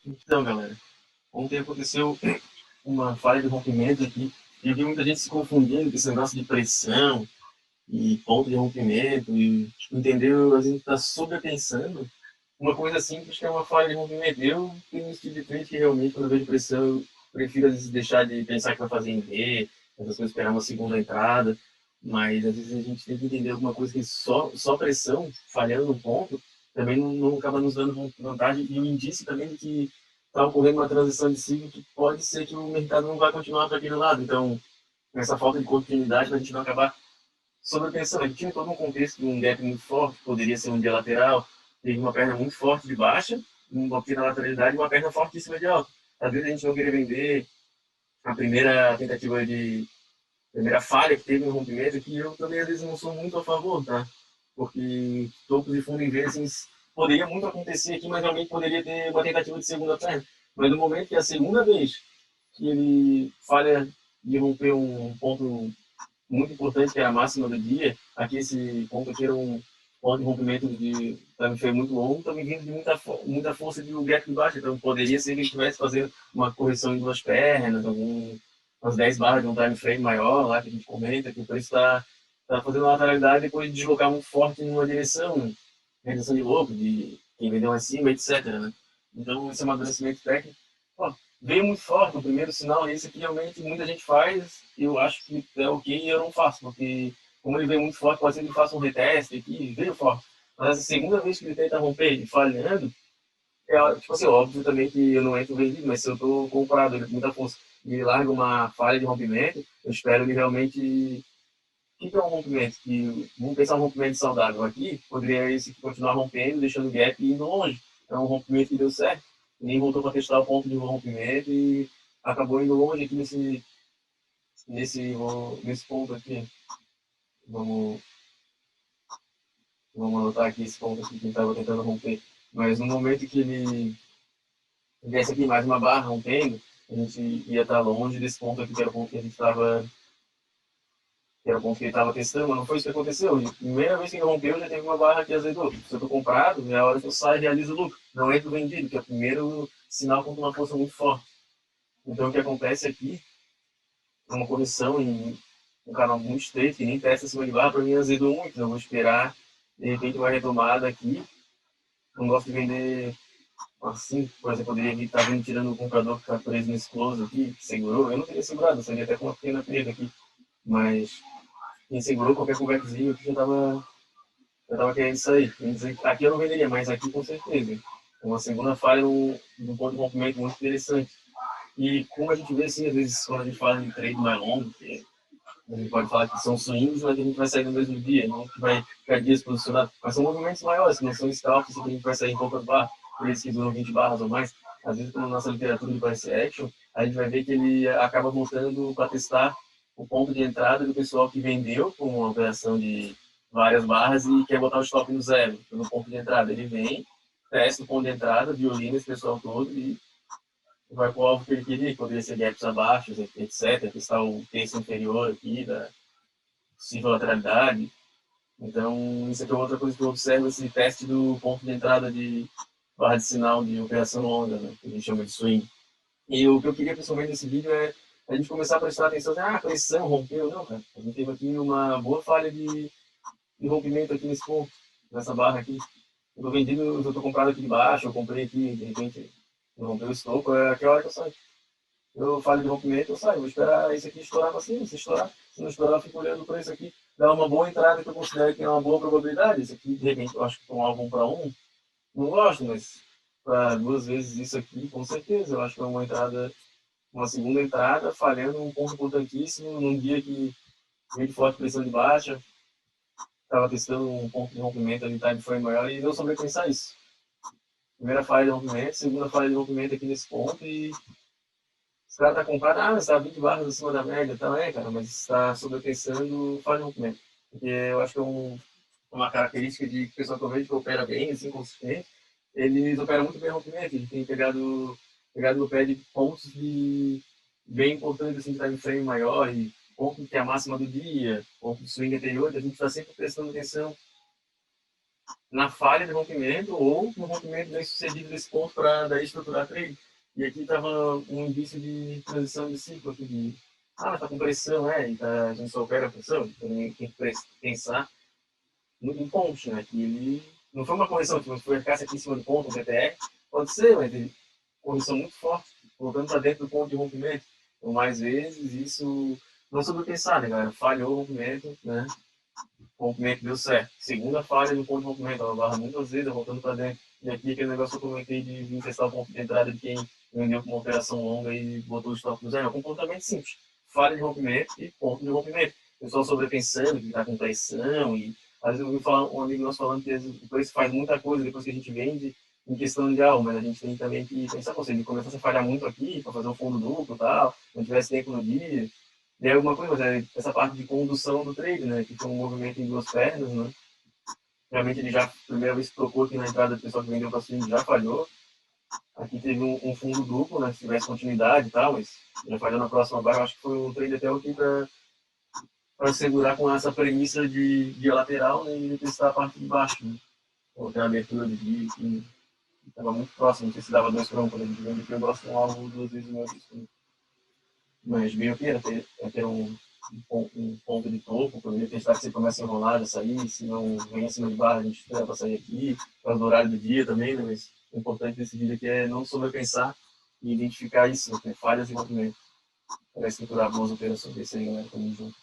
Então, galera, ontem aconteceu uma falha de rompimento aqui. E eu vi muita gente se confundindo com esse negócio de pressão e ponto de rompimento. E tipo, entendeu? A gente está sobrepensando uma coisa simples que é uma falha de rompimento. Eu tenho um estilo de frente que realmente, quando eu vejo pressão, eu prefiro às vezes deixar de pensar que vai fazer em V, essas coisas, esperar uma segunda entrada. Mas às vezes a gente tem que entender alguma coisa que só pressão, falhando no ponto, também não acaba nos dando vantagem. E um indício também de que está ocorrendo uma transição de ciclo que pode ser que o mercado não vai continuar para aquele lado. Então, essa falta de continuidade, para a gente não acabar sobrepensando. A gente tinha todo um contexto de um gap muito forte, poderia ser um dia lateral, teve uma perna muito forte de baixa, um pouquinho na lateralidade e uma perna fortíssima de alta. Às vezes a gente não queria vender a primeira tentativa de primeira falha que teve no rompimento, que eu também às vezes não sou muito a favor, tá? Porque topos de fundo em vezes poderia muito acontecer aqui, mas realmente poderia ter uma tentativa de segunda perna. Mas no momento que é a segunda vez que ele falha de romper um ponto muito importante, que é a máxima do dia, aqui esse ponto aqui era um ponto de rompimento de time frame muito longo, também vindo de muita força de um gap de baixo, então poderia ser que ele estivesse fazendo uma correção em duas pernas, umas 10 barras de um time frame maior, lá que a gente comenta, que o preço está fazendo uma lateralidade depois de deslocar muito forte em uma direção, redução de louco, de quem vendeu acima, etc. Né? Então, esse amadurecimento técnico, ó, veio muito forte. O primeiro sinal, esse que realmente muita gente faz, eu acho que é ok e eu não faço, porque como ele veio muito forte, pode ser que ele faça um reteste aqui, veio forte. Mas a segunda vez que ele tenta romper e falhando, tipo assim, óbvio também que eu não entro vendido, mas se eu estou comprado ele com muita força e ele larga uma falha de rompimento, eu espero ele realmente. O que é um rompimento? Que, vamos pensar um rompimento saudável aqui, poderia esse continuar rompendo, deixando o gap e indo longe. É um rompimento que deu certo, nem voltou para testar o ponto de rompimento e acabou indo longe aqui nesse ponto aqui. Vamos, vamos anotar aqui esse ponto aqui que ele estava tentando romper. Mas no momento que ele viesse aqui mais uma barra rompendo, a gente ia estar longe desse ponto aqui, que era o ponto que a gente estava que era o ponto que ele estava testando, mas não foi isso que aconteceu. A primeira vez que ele rompeu, já teve uma barra que azedou. Se eu estou comprado, é a hora que eu saio e realizo o lucro. Não entro vendido, que é o primeiro sinal contra uma força muito forte. Então, o que acontece aqui, uma correção em um canal muito estreito, que nem testa acima de barra, para mim azedou muito. Eu vou esperar, de repente, uma retomada aqui. Não gosto de vender assim, por exemplo, poderia estar vindo tirando o comprador que está preso nesse close aqui, que segurou. Eu não teria segurado, eu sairia até com uma pequena perda aqui. Mas quem segurou qualquer convertezinho aqui já tava querendo sair. Aqui eu não venderia, mas aqui com certeza. Uma segunda falha no ponto de rompimento muito interessante. E como a gente vê, assim, às vezes, quando a gente fala de trade mais longo, que a gente pode falar que são swings, mas a gente vai sair no mesmo dia, não que vai ficar dias posicionado. Mas são movimentos maiores, que não são scalps, que a gente vai sair em poucas barras, por isso que duram 20 barras ou mais. Às vezes, na nossa literatura de price action, a gente vai ver que ele acaba voltando para testar o ponto de entrada do pessoal que vendeu com uma operação de várias barras e quer botar o stop no zero, no ponto de entrada. Ele vem, testa o ponto de entrada, violina esse pessoal todo e vai para o alvo que ele queria, poderia ser gaps abaixo, etc. Testar o terço inferior aqui, da possível lateralidade. Então, isso aqui é outra coisa que eu observo, esse teste do ponto de entrada de barra de sinal de operação longa, né, que a gente chama de swing. E o que eu queria principalmente nesse vídeo é a gente começar a prestar atenção, pressão, rompeu, não, cara. A gente teve aqui uma boa falha de rompimento aqui nesse ponto, nessa barra aqui. Eu tô vendido, eu tô comprado aqui de baixo, eu comprei aqui, de repente, não rompeu o estoco, é aquela hora que eu saio. Eu falo de rompimento, eu saio. Vou esperar esse aqui estourar para cima. Se estourar, se não estourar, eu fico olhando para isso aqui. Dá uma boa entrada que eu considero que é uma boa probabilidade. Esse aqui, de repente, eu acho que com algo 1 para 1, não gosto, mas para duas vezes isso aqui, com certeza. Eu acho que é uma entrada, uma segunda entrada, falhando um ponto importantíssimo, num dia que veio de forte pressão de baixa, estava testando um ponto de rompimento ali, time frame maior, e não soube pensar isso. Primeira falha de rompimento, segunda falha de rompimento aqui nesse ponto, e os caras tá comprando, você tá 20 barras acima da média, então cara, mas está sobrepensando, faz rompimento. Porque eu acho que uma característica de pessoa que eu vejo que opera bem, assim, consistente, eles operam muito bem rompimento, eles têm pegado no pé de pontos bem importantes, assim, de time frame maior, e ponto que é a máxima do dia, ponto de swing anterior, a gente está sempre prestando atenção na falha de rompimento ou no rompimento bem sucedido desse ponto para daí estruturar trade. E aqui estava um indício de transição de ciclo aqui de mas está com pressão, e tá, a gente só opera a pressão, então tem que pensar em pontos, né? Que ele não foi uma correção, tipo, se for ficar aqui em cima do ponto, um PTR, pode ser, mas tem correção muito forte, voltando para dentro do ponto de rompimento. Então, mais vezes, isso não soube pensar, né, galera? Falhou o rompimento, né? O rompimento deu certo. Segunda falha no ponto de rompimento, ela barra muitas vezes, voltando para dentro. E aqui aquele negócio que eu comentei de vir testar o ponto de entrada de quem vendeu com uma operação longa e botou o stop no zero. É um comportamento simples. Falha de rompimento e ponto de rompimento. O pessoal sobrepensando, que está com pressão e às vezes eu ouvi falar, um amigo nosso falando que o preço faz muita coisa depois que a gente vende em questão de algo, mas a gente tem também que pensar, se ele começasse a falhar muito aqui para fazer um fundo duplo e tal, não tivesse tempo no dia, e aí alguma coisa, mas essa parte de condução do trade, né, que foi um movimento em duas pernas, né, realmente ele já, primeira vez que tocou aqui na entrada do pessoal que vendeu para swing, já falhou, aqui teve um fundo duplo, né, se tivesse continuidade e tal, mas já falhou na próxima barra, acho que foi um trade até aqui para segurar com essa premissa de lateral, né, e testar a parte de baixo, né, ou ter a abertura de dia, assim, estava muito próximo, não sei se dava 2 para 1 quando a gente vende, porque eu gosto de um alvo 2 vezes o meu risco, né. Mas meio que é ter um ponto de topo, poderia testar que você começa a enrolar, já sair, se não vem acima de barra, a gente espera para sair aqui, para o horário do dia também, né? Mas o importante desse vídeo aqui é não sobrepensar e identificar isso, né? Falhas e movimento, para estruturar boas operações. É isso aí, galera, tamo junto.